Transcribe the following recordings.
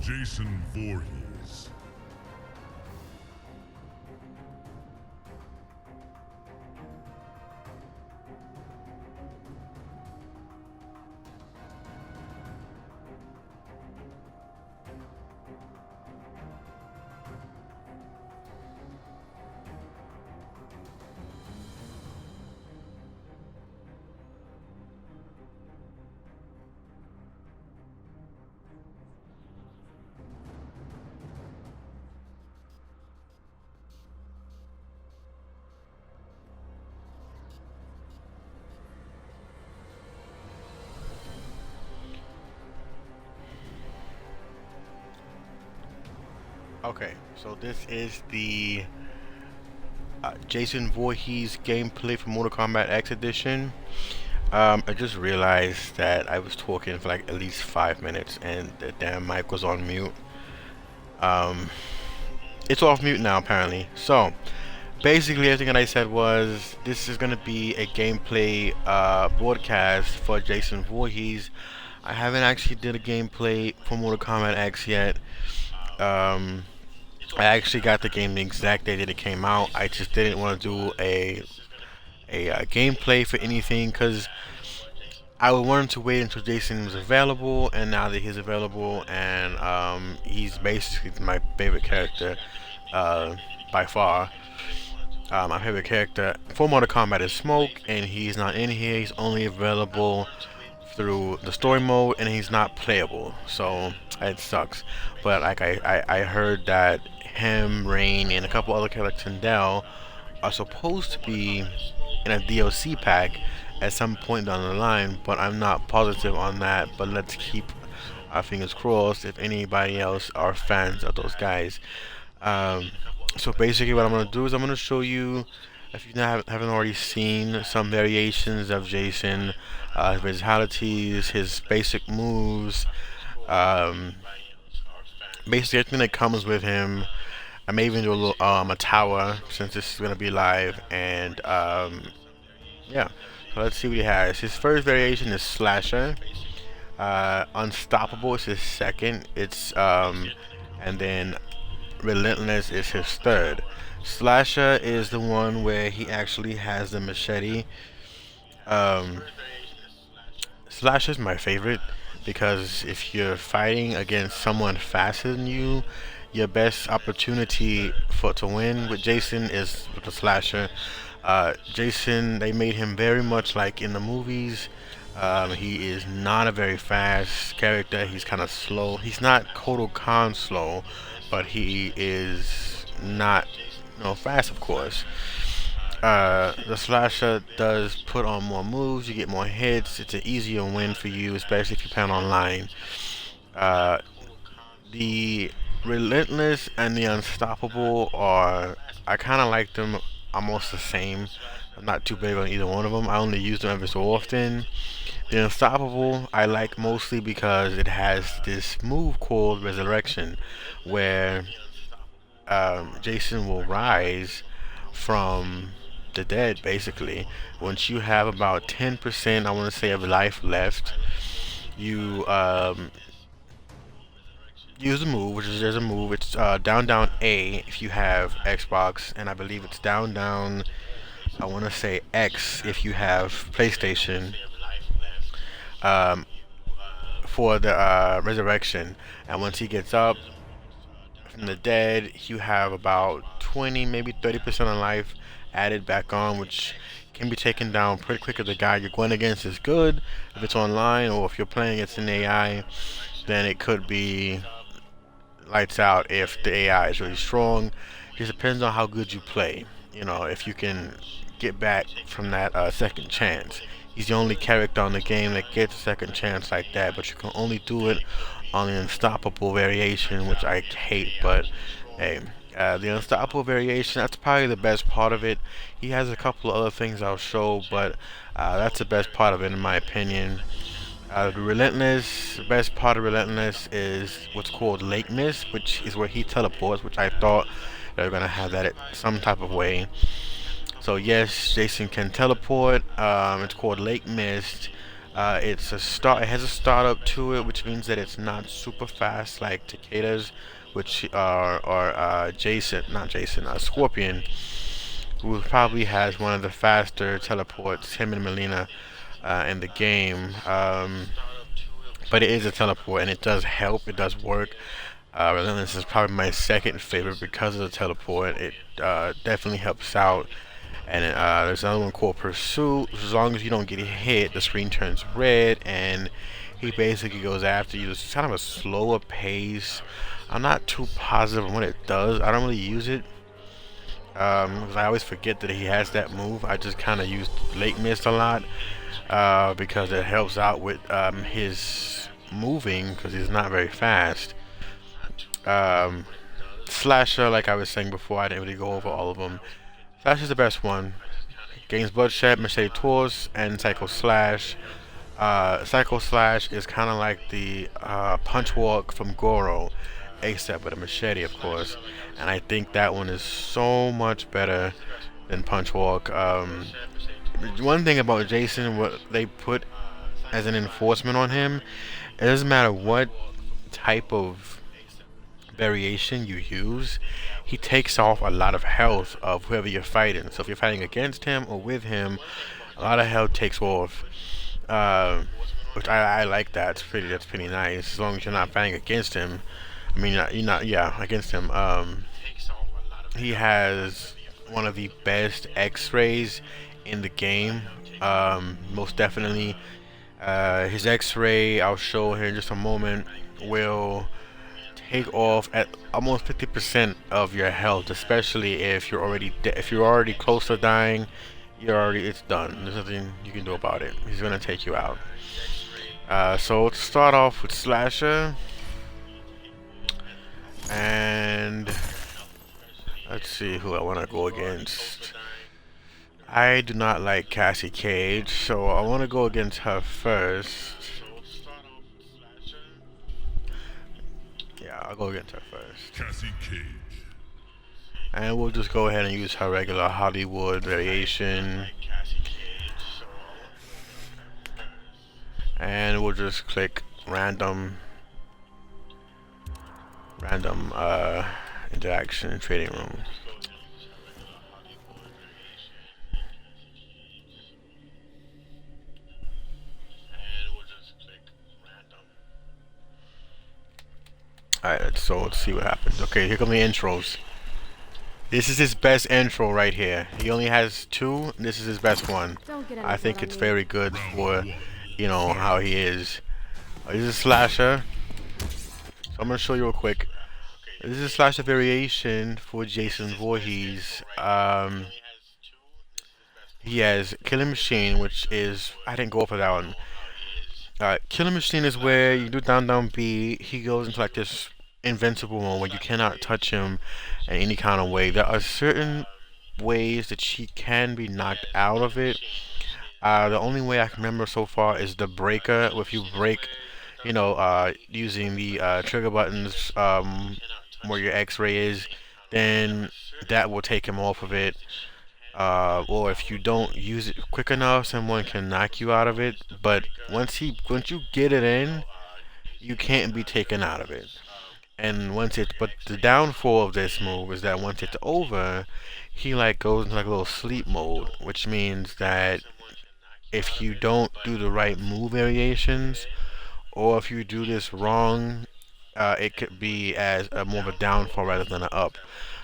Jason Voorhees. Okay, so this is the Jason Voorhees gameplay for Mortal Kombat X Edition. I just realized that I was talking for like at least 5 minutes and the damn mic was on mute. Um, it's off mute now apparently. So, basically everything that I said was this is gonna be a gameplay broadcast for Jason Voorhees. I haven't actually did a gameplay for Mortal Kombat X yet. Um, I actually got the game the exact day that it came out. I just didn't want to do a gameplay for anything because I wanted to wait until Jason was available, and now that he's available, and he's basically my favorite character by far. My favorite character for Mortal Kombat is Smoke, and he's not in here. He's only available through the story mode, and he's not playable. So it sucks. But like I heard that him, Rain, and a couple other characters in Dell are supposed to be in a DLC pack at some point down the line, but I'm not positive on that. But let's keep our fingers crossed if anybody else are fans of those guys. Um, so basically, what I'm gonna do is I'm gonna show you, if you haven't already seen, some variations of Jason, his fatalities, his basic moves, um, basically everything that comes with him. I may even do a little a tower since this is gonna be live, and yeah. So let's see what he has. His first variation is Slasher. Unstoppable is his second. And then Relentless is his third. Slasher is the one where he actually has the machete. Um, Slasher is my favorite because if you're fighting against someone faster than you, your best opportunity for to win with Jason is with the Slasher. Jason, they made him very much like in the movies. He is not a very fast character. He's kind of slow. He's not Kotal Khan slow, but he is not, fast, of course. The slasher does put on more moves. You get more hits. It's an easier win for you, especially if you plan online. Uh, the relentless and the unstoppable are, I kind of like them almost the same. I'm not too big on either one of them. I only use them every so often. The unstoppable I like mostly because it has this move called resurrection, where Jason will rise from the dead basically. Once you have about 10%, I want to say, of life left, you use the move, which is there's a move. It's down down A if you have Xbox, and I believe it's down down. I want to say X if you have PlayStation. Um, for the resurrection, and once he gets up from the dead, you have about 20, maybe 30% of life added back on, which can be taken down pretty quick if the guy you're going against is good. If it's online or if you're playing against an AI, then it could be lights out if the AI is really strong. It just depends on how good you play. If you can get back from that second chance. He's the only character on the game that gets a second chance like that, but you can only do it on the unstoppable variation, which I hate, but hey. The unstoppable variation, that's probably the best part of it. He has a couple of other things I'll show, but that's the best part of it in my opinion. The Relentless, the best part of Relentless is what's called Lateness, which is where he teleports, which I thought they were going to have that some type of way. So yes, Jason can teleport. It's called Lake Mist. It has a startup to it, which means that it's not super fast like Takeda's, which are not Jason, Scorpion, who probably has one of the faster teleports, him and Melina, in the game. But it is a teleport, and it does help. It does work. Relentless is probably my second favorite because of the teleport. It definitely helps out. And there's another one called Pursuit. As long as you don't get hit, the screen turns red, and he basically goes after you. It's kind of a slower pace. I'm not too positive on what it does. I don't really use it because I always forget that he has that move. I just kind of use Late Mist a lot because it helps out with his moving because he's not very fast. Um, Slasher, like I was saying before, I didn't really go over all of them. Slash is the best one. Gains Bloodshed, Machete Tours, and Psycho Slash. Psycho Slash is kind of like the Punch Walk from Goro, except with a machete, of course. And I think that one is so much better than Punch Walk. One thing about Jason, what they put as an enforcement on him, it doesn't matter what type of variation you use, he takes off a lot of health of whoever you're fighting. So if you're fighting against him or with him, a lot of health takes off. Uh, which I like that. That's pretty nice. As long as you're not fighting against him. I mean, yeah, against him. He has one of the best X-rays in the game. Most definitely. His X-ray, I'll show here in just a moment, will take off at almost 50% of your health, especially if if you're already close to dying. It's done. There's nothing you can do about it. He's gonna take you out. So to start off with Slasher, and let's see who I want to go against. I do not like Cassie Cage, so I want to go against her first. Yeah, I'll go against her first. Cassie Cage. And we'll just go ahead and use her regular Hollywood variation. And we'll just click random interaction trading room. Alright, so let's see what happens. Okay, here come the intros. This is his best intro right here. He only has two. This is his best one. I think it's very good for, you know, how he is. This is a Slasher. So I'm gonna show you real quick. This is a Slasher variation for Jason Voorhees. He has Killing Machine, which is, I didn't go over that one. Killing Machine is where you do down down B. He goes into like this invincible mode where you cannot touch him in any kind of way. There are certain ways that she can be knocked out of it. The only way I can remember so far is the breaker. If you break, you know, using the trigger buttons where your X-ray is, then that will take him off of it. Or if you don't use it quick enough, someone can knock you out of it. But once you get it in, you can't be taken out of it. And but the downfall of this move is that once it's over, he like goes into like a little sleep mode, which means that if you don't do the right move variations, or if you do this wrong, it could be as more of a downfall rather than an up.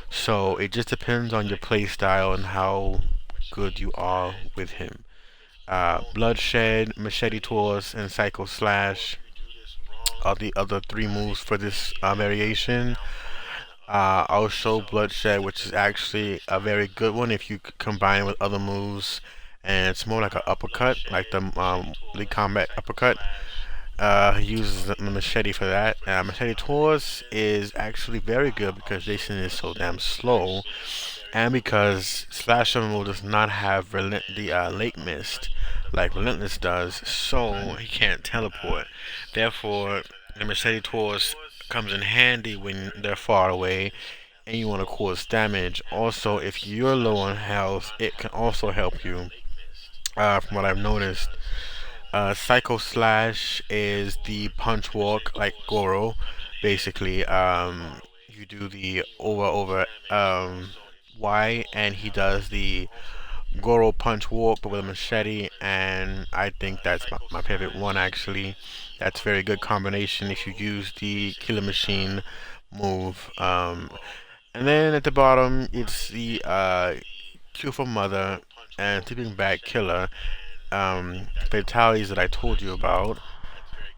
So it just depends on your play style and how good you are with him. Bloodshed, Machete Tours, and Psycho Slash are the other three moves for this variation. I'll show Bloodshed, which is actually a very good one if you combine it with other moves, and it's more like an uppercut, like the combat uppercut. He uses the machete for that. Machete Tours is actually very good because Jason is so damn slow, and because Slasher mode does not have late mist like Relentless does, so he can't teleport. Therefore, the Machete Tours comes in handy when they're far away and you want to cause damage. Also, if you're low on health, it can also help you. From what I've noticed, Psycho Slash is the punch walk like Goro, basically. You do the over Y, and he does the Goro punch walk but with a machete, and I think that's my favorite one actually. That's a very good combination if you use the Killer Machine move. And then at the bottom it's the Q for Mother and Tipping Back Killer fatalities that I told you about.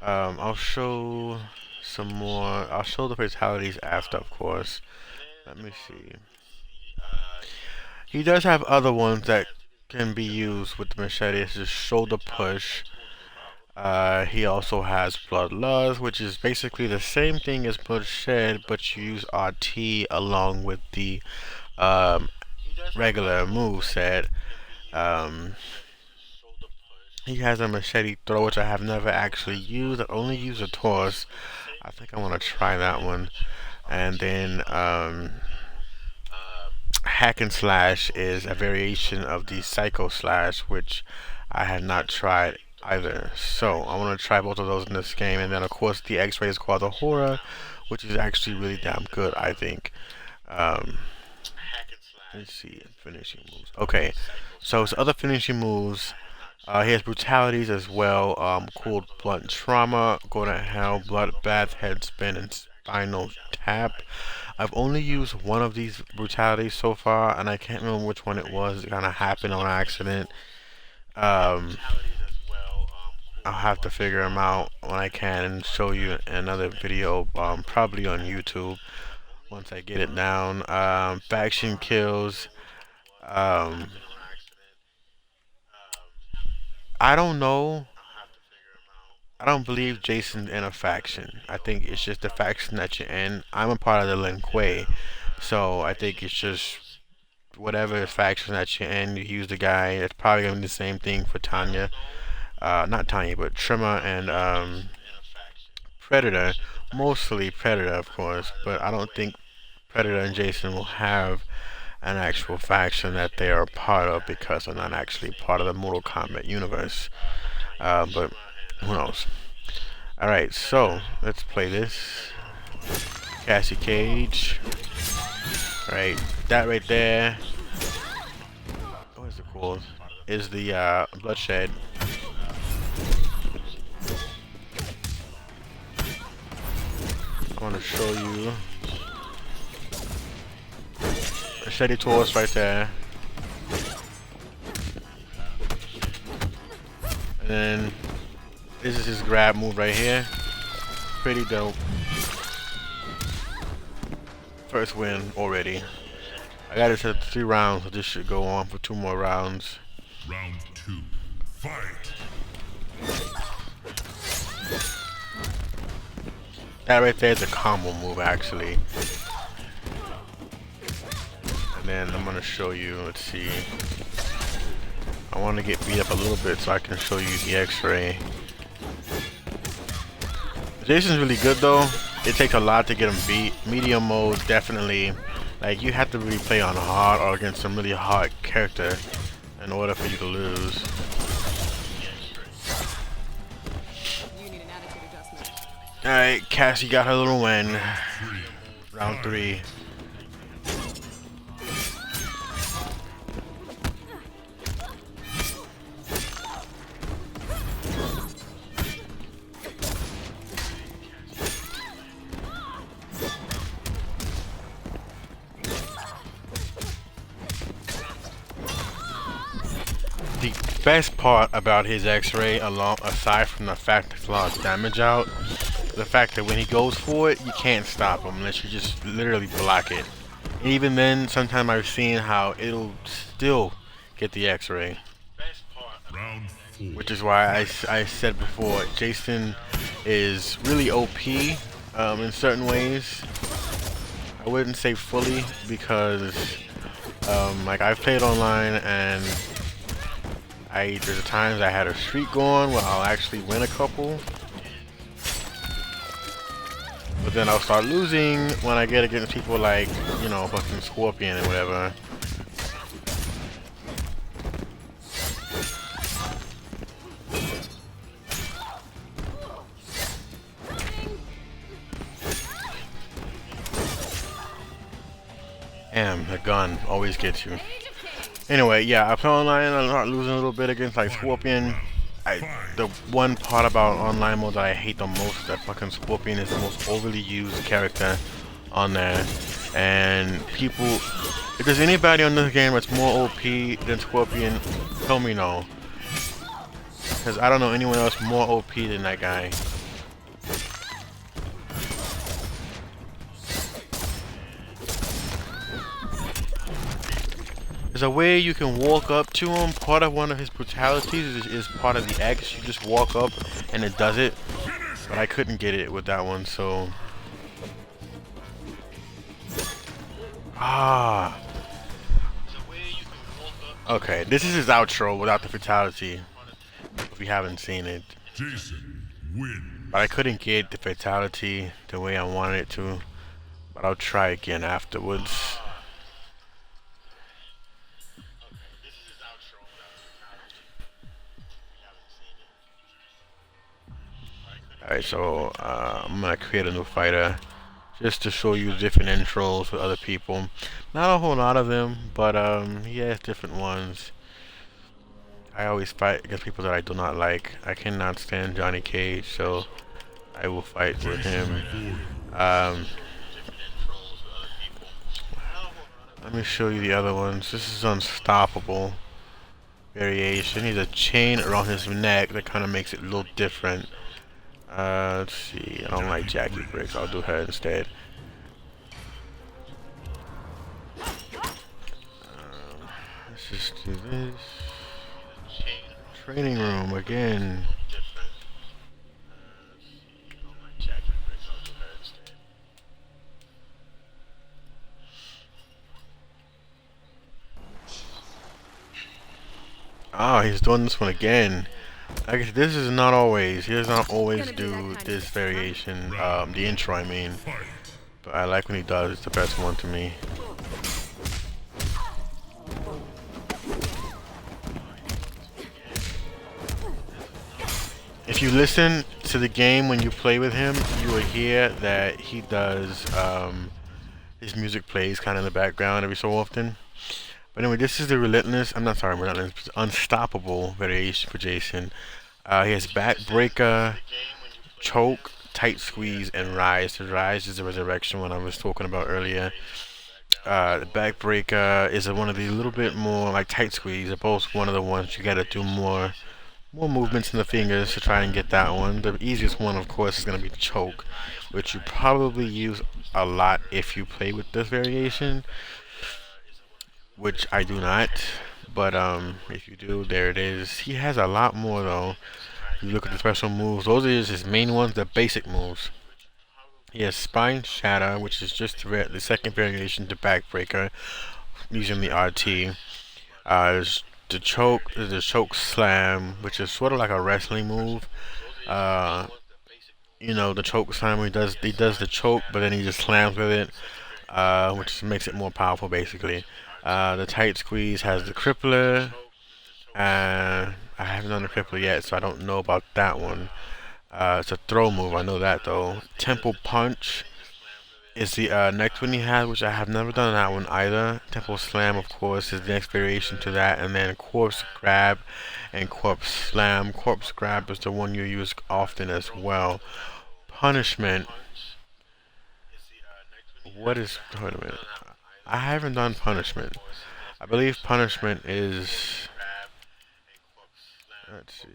I'll show some more. I'll show the fatalities after, of course. Let me see. He does have other ones that can be used with the machete. It's just shoulder push. He also has bloodlust, which is basically the same thing as bloodshed, but you use RT along with the um, regular move set. Um, he has a machete throw, which I have never actually used. I only use a toss. I think I want to try that one. And then Hack and Slash is a variation of the Psycho Slash, which I had not tried either. So I want to try both of those in this game. And then of course the X-Ray is called the Horror, which is actually really damn good, I think. Um, let's see, finishing moves. Okay, so his other finishing moves. He has brutalities as well. Cold blunt trauma, go to hell, bloodbath, head spin, and spinal tap. I've only used one of these brutalities so far, and I can't remember which one it was. It kind of happened on accident. Um, I'll have to figure them out when I can and show you another video, probably on YouTube once I get it down. Faction kills. Um, I don't know. I don't believe Jason's in a faction. I think it's just the faction that you're in. I'm a part of the Lin Kuei, so I think it's just whatever faction that you're in, you use the guy. It's probably gonna be the same thing for Tanya. Not Tanya, but Trimmer and Predator. Mostly Predator, of course, but I don't think Predator and Jason will have an actual faction that they are a part of because they're not actually part of the Mortal Kombat universe. But who knows? Alright, so let's play this. Cassie Cage. Right, that right there. What is it called? Is the bloodshed. I want to show you. Machete Taurus right there. And then this is his grab move right here. Pretty dope. First win already. I got it to 3 rounds, so this should go on for 2 more rounds. Round 2. Fight! That right there is a combo move, actually. And then I'm gonna show you, let's see. I want to get beat up a little bit so I can show you the X-ray. Jason's really good though. It takes a lot to get him beat. Medium mode, definitely. Like, you have to really play on hard or against some really hard character in order for you to lose. Alright, Cassie got her little win. Round 3. The best part about his X-ray, aside from the fact that it's a lot of damage out, the fact that when he goes for it, you can't stop him unless you just literally block it. And even then, sometimes I've seen how it'll still get the X-ray. Which is why I said before, Jason is really OP in certain ways. I wouldn't say fully because like, I've played online and there's times I had a streak going where I'll actually win a couple, but then I'll start losing when I get against people like, you know, fucking Scorpion and whatever. The gun always gets you. Anyway, yeah, I play online and I start losing a little bit against like Scorpion. The one part about online mode that I hate the most is that fucking Scorpion is the most overly used character on there. And people, if there's anybody on this game that's more OP than Scorpion, tell me no. Because I don't know anyone else more OP than that guy. There's a way you can walk up to him. Part of one of his brutalities is part of the X. You just walk up and it does it. But I couldn't get it with that one, so... Ah. Okay, this is his outro without the fatality. If you haven't seen it. Jason wins. But I couldn't get the fatality the way I wanted it to. But I'll try again afterwards. Alright, so I'm gonna create a new fighter just to show you different intros with other people. Not a whole lot of them, but he has different ones. I always fight against people that I do not like. I cannot stand Johnny Cage, so I will fight with him. Let me show you the other ones. This is Unstoppable variation. He's a chain around his neck that kind of makes it a little different. Let's see. I don't like Jackie Bricks. I'll do her instead. Let's just do this. Training room again. Oh, he's doing this one again. I guess this is not always. He does not always do this variation. The intro, I mean. But I like when he does. It's the best one to me. If you listen to the game when you play with him, you will hear that he does, his music plays kind of in the background every so often. But anyway, this is the Unstoppable variation for Jason. He has Backbreaker, Choke, Tight Squeeze, and Rise. The Rise is the resurrection one I was talking about earlier. The Backbreaker is one of the little bit more like Tight Squeeze. They're both one of the ones you gotta do more movements in the fingers to try and get that one. The easiest one, of course, is gonna be Choke, which you probably use a lot if you play with this variation. Which I do not, but if you do, there it is. He has a lot more though. If you look at the special moves, those are his main ones, the basic moves. He has Spine Shatter, which is just the second variation to Backbreaker, using the RT. There's the choke slam, which is sort of like a wrestling move. You know, the choke slam, he does the choke, but then he just slams with it, which makes it more powerful basically. The Tight Squeeze has the Crippler. I haven't done the Crippler yet, so I don't know about that one. It's a throw move, I know that though. Temple Punch is the next one he has, which I have never done that one either. Temple Slam, of course, is the next variation to that, and then Corpse Grab and Corpse Slam. Corpse Grab is the one you use often as well. Punishment. What is... Wait a minute. I haven't done Punishment. I believe Punishment is... Let's see.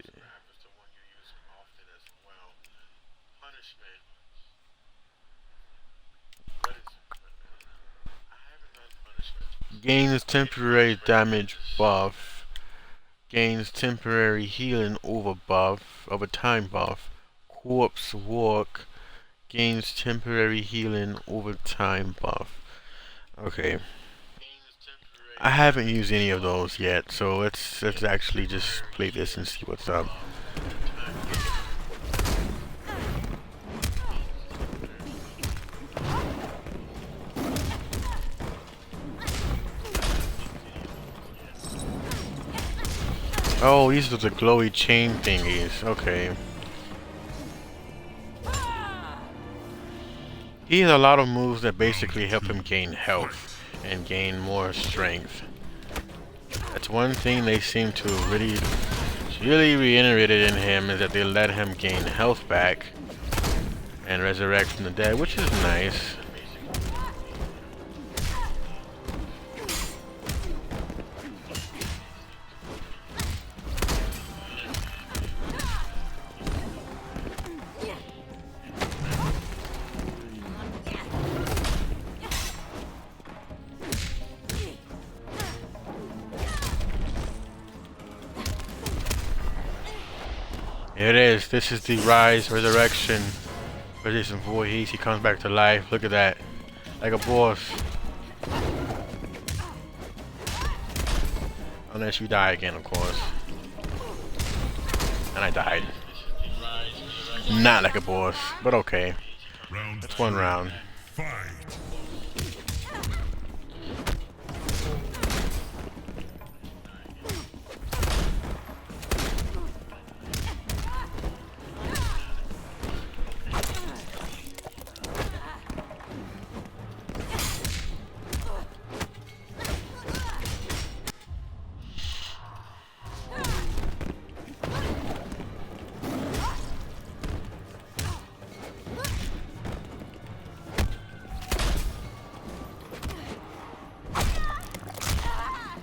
Gains temporary damage buff. Gains temporary healing over time buff. Corpse Walk. Gains temporary healing over time buff. Okay. I haven't used any of those yet, so let's actually just play this and see what's up. Oh, these are the glowy chain thingies. Okay. He has a lot of moves that basically help him gain health. and gain more strength. That's one thing they seem to really reiterated in him, is that they let him gain health back and resurrect from the dead, which is nice. Here it is. This is the rise, resurrection. Jason Voorhees. He comes back to life. Look at that. Like a boss. Unless you die again, of course. And I died. Not like a boss, but okay. That's one round. Fight.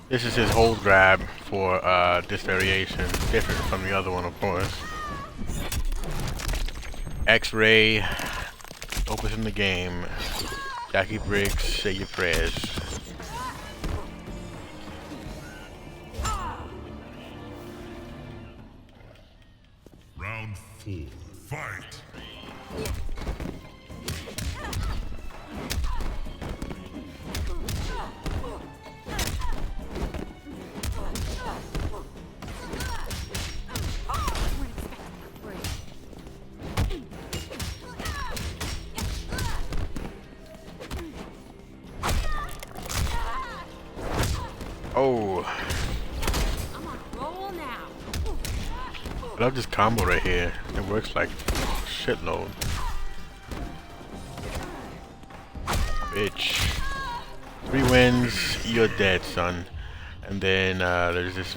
This is his hold grab for this variation, different from the other one, of course. X-Ray, opens in the game. Jackie Briggs, say your prayers. Round 4. Fight. Oh, I'm on a roll now. I love this combo right here. It works like shitload. Bitch. 3 wins, you're dead, son. And then there's this.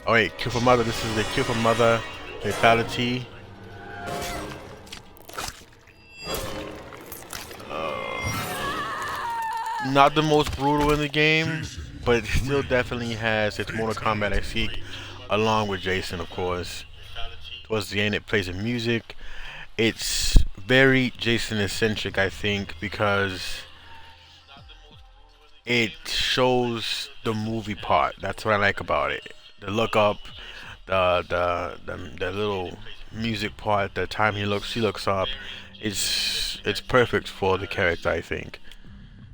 Oh wait, kill for mother. This is the kill for mother fatality. Not the most brutal in the game, but it still definitely has its Mortal Kombat I seek, along with Jason, of course. Towards the end, it plays the music. It's very Jason-eccentric, I think, because it shows the movie part. That's what I like about it. The look up, the little music part, the time she looks up, it's perfect for the character, I think.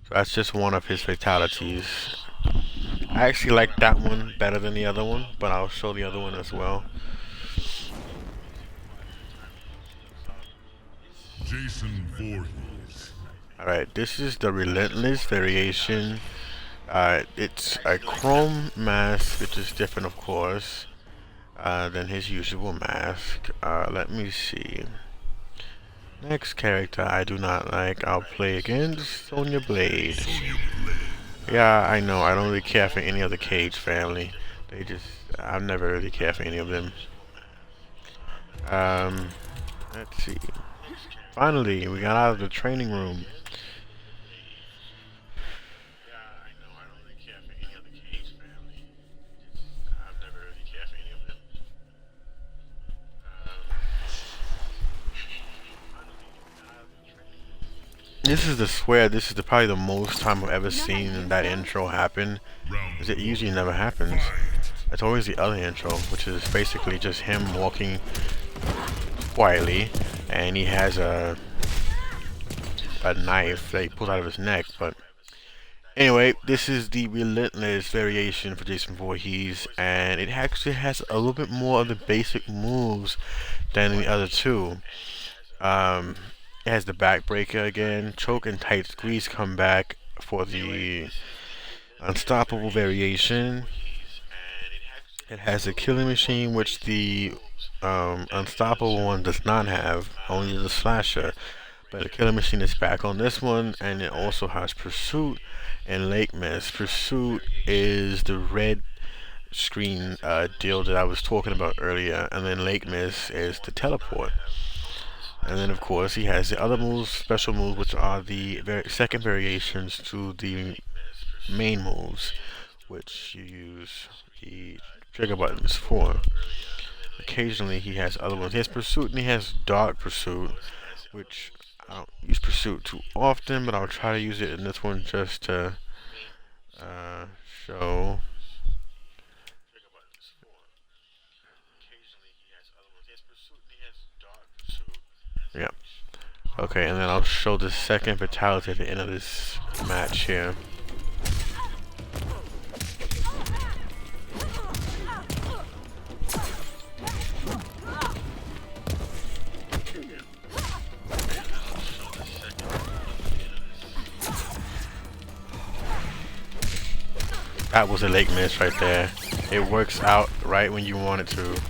So that's just one of his fatalities. I actually like that one better than the other one, but I'll show the other one as well. Jason Voorhees. Alright, this is the Relentless variation. It's a chrome mask, which is different, of course, than his usual mask. Let me see. Next character I do not like. I'll play against Sonya Blade. Yeah, I know. I don't really care for any of the Cage family. I've never really cared for any of them. Let's see. Finally, we got out of the training room. This is probably the most time I've ever seen that intro happen, because it usually never happens. It's always the other intro, which is basically just him walking quietly, and he has a knife that he pulls out of his neck. But anyway, this is the Relentless variation for Jason Voorhees, and it actually has a little bit more of the basic moves than the other two. It has the backbreaker again. Choke and tight squeeze come back for the unstoppable variation. It has a killing machine, which the unstoppable one does not have, only the slasher. But the Killing Machine is back on this one, and it also has Pursuit and Lake Mist. Pursuit is the red screen deal that I was talking about earlier, and then Lake Mist is the teleport. And then of course he has the other moves, special moves, which are the second variations to the main moves, which you use the trigger buttons for. Occasionally he has other ones. He has Pursuit and he has Dark Pursuit, which I don't use Pursuit too often, but I'll try to use it in this one just to show. Yeah. Okay, and then I'll show the second fatality at the end of this match here. That was a Lake Mist right there. It works out right when you want it to.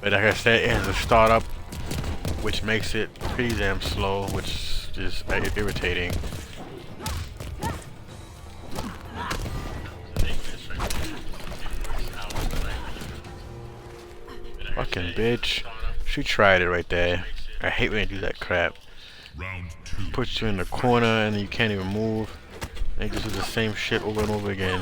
But like I said, it has a startup, which makes it pretty damn slow, which is irritating. Fucking bitch. She tried it right there. I hate when they do that crap. Round 2. Puts you in the corner and you can't even move. They just do the same shit over and over again.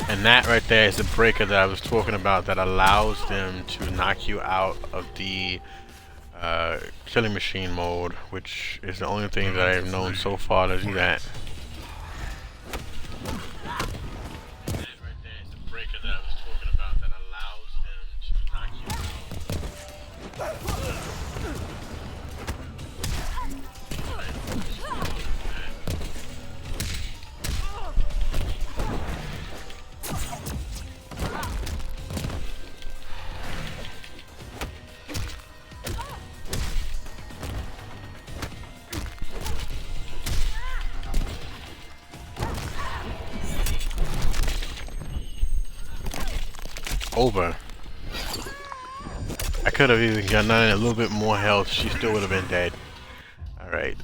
And that right there is the breaker that I was talking about that allows them to knock you out of the Killing Machine mode, which is the only thing that I've known so far to do that. Over. I could have even gotten a little bit more health. She still would have been dead. Alright.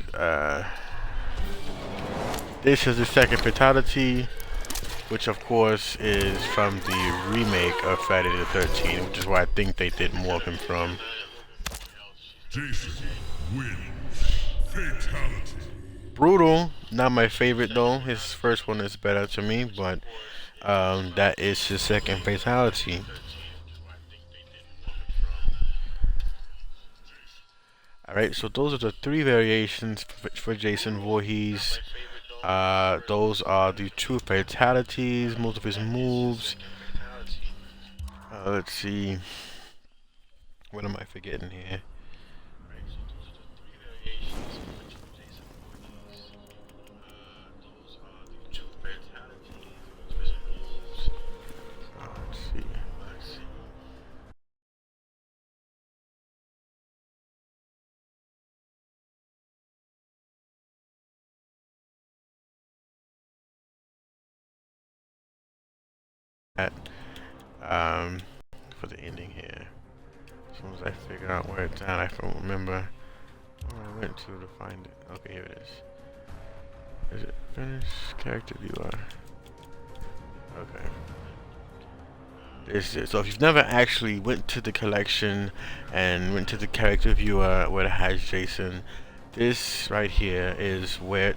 This is the second fatality, which of course is from the remake of Friday the 13th, which is where I think they did more of him from. Jason wins. Fatality. Brutal. Not my favorite though. His first one is better to me, but that is his second fatality. Alright, so those are the 3 variations for Jason Voorhees. Those are the 2 fatalities, most of his moves. Let's see. What am I forgetting here? For the ending here. As soon as I figure out where it's at, I don't remember where I went to find it. Okay, here it is. Is it finish character viewer? Okay. This is so if you've never actually went to the collection and went to the character viewer where it has Jason, this right here is where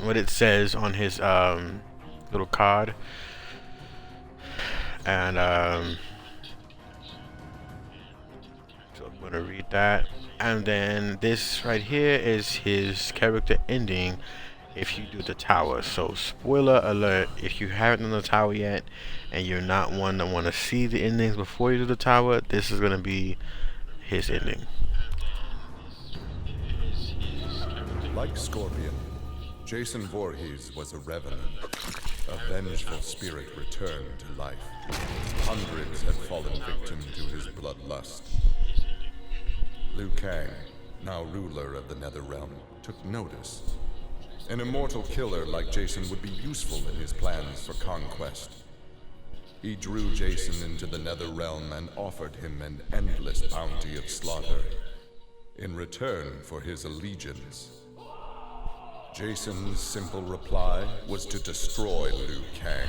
what it says on his little card. And so I'm gonna read that, and then this right here is his character ending if you do the tower. So spoiler alert, if you haven't done the tower yet and you're not one that want to see the endings before you do the tower, this is gonna be his ending. Like Scorpion, Jason Voorhees was a revenant, A vengeful spirit returned to life. Hundreds had fallen victim to his bloodlust. Liu Kang, now ruler of the Netherrealm, took notice. An immortal killer like Jason would be useful in his plans for conquest. He drew Jason into the Netherrealm and offered him an endless bounty of slaughter in return for his allegiance. Jason's simple reply was to destroy Liu Kang.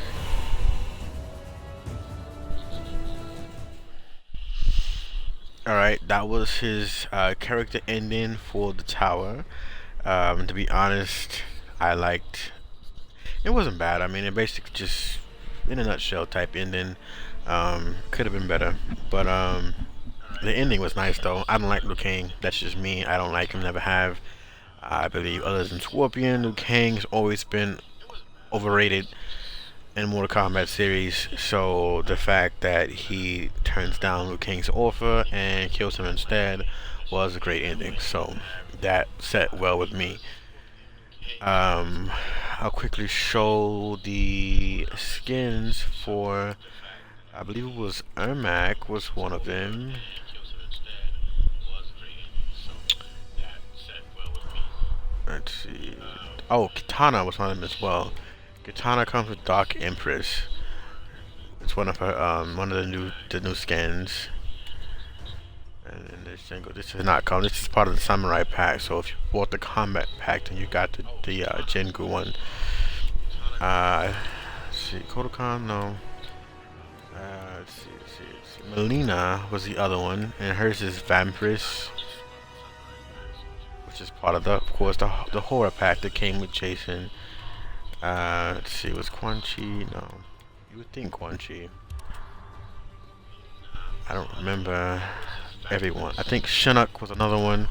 Alright, that was his character ending for the tower. To be honest, I liked it. Wasn't bad. I mean, it basically just, in a nutshell, type ending. Could have been better, but the ending was nice though. I don't like Liu Kang. That's just me. I don't like him. Never have. I believe, other than Scorpion, Liu Kang has always been overrated in Mortal Kombat series. So the fact that he turns down Liu Kang's offer and kills him instead was a great ending. So that set well with me. I'll quickly show the skins for, I believe it was Ermac was one of them. Let's see. Oh, Kitana was one of them as well. Kitana comes with Dark Empress. It's one of her one of the new skins. And then this single, this is not come. This is part of the Samurai pack. So if you bought the Combat pack, then you got the Jingu one. Let's see, Kodokan, no. Let's see. Melina was the other one, and hers is Vampiress, which is part of of course, the horror pack that came with Jason. Let's see, was Quan Chi? No, you would think Quan Chi. I don't remember everyone. I think Shinnok was another one.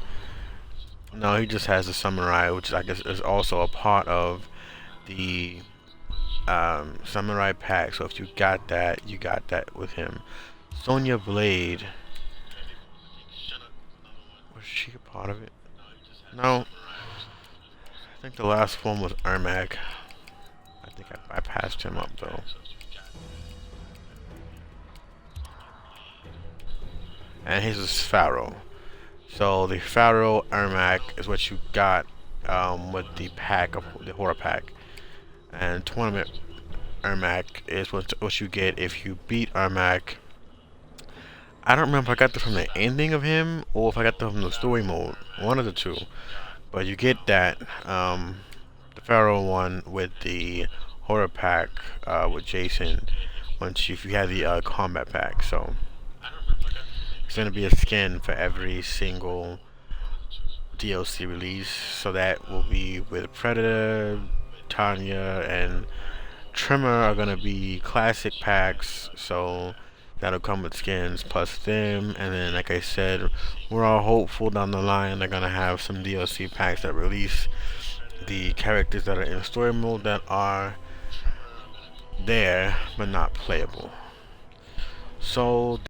No, he just has the Samurai, which I guess is also a part of the Samurai pack. So if you got that, you got that with him. Sonya Blade. Was she a part of it? No. I think the last one was Ermac. I think I passed him up though. And his is Pharaoh. So the Pharaoh Ermac is what you got with the pack of the horror pack. And tournament Ermac is what you get if you beat Ermac. I don't remember if I got that from the ending of him or if I got that from the story mode. One of the two. But you get that the Pharaoh one with the horror pack with Jason if you have the combat pack. So it's gonna be a skin for every single DLC release. So that will be with Predator, Tanya, and Tremor are gonna be classic packs. So that'll come with skins plus them, and then like I said, we're all hopeful down the line they're gonna have some DLC packs that release the characters that are in story mode that are there but not playable. So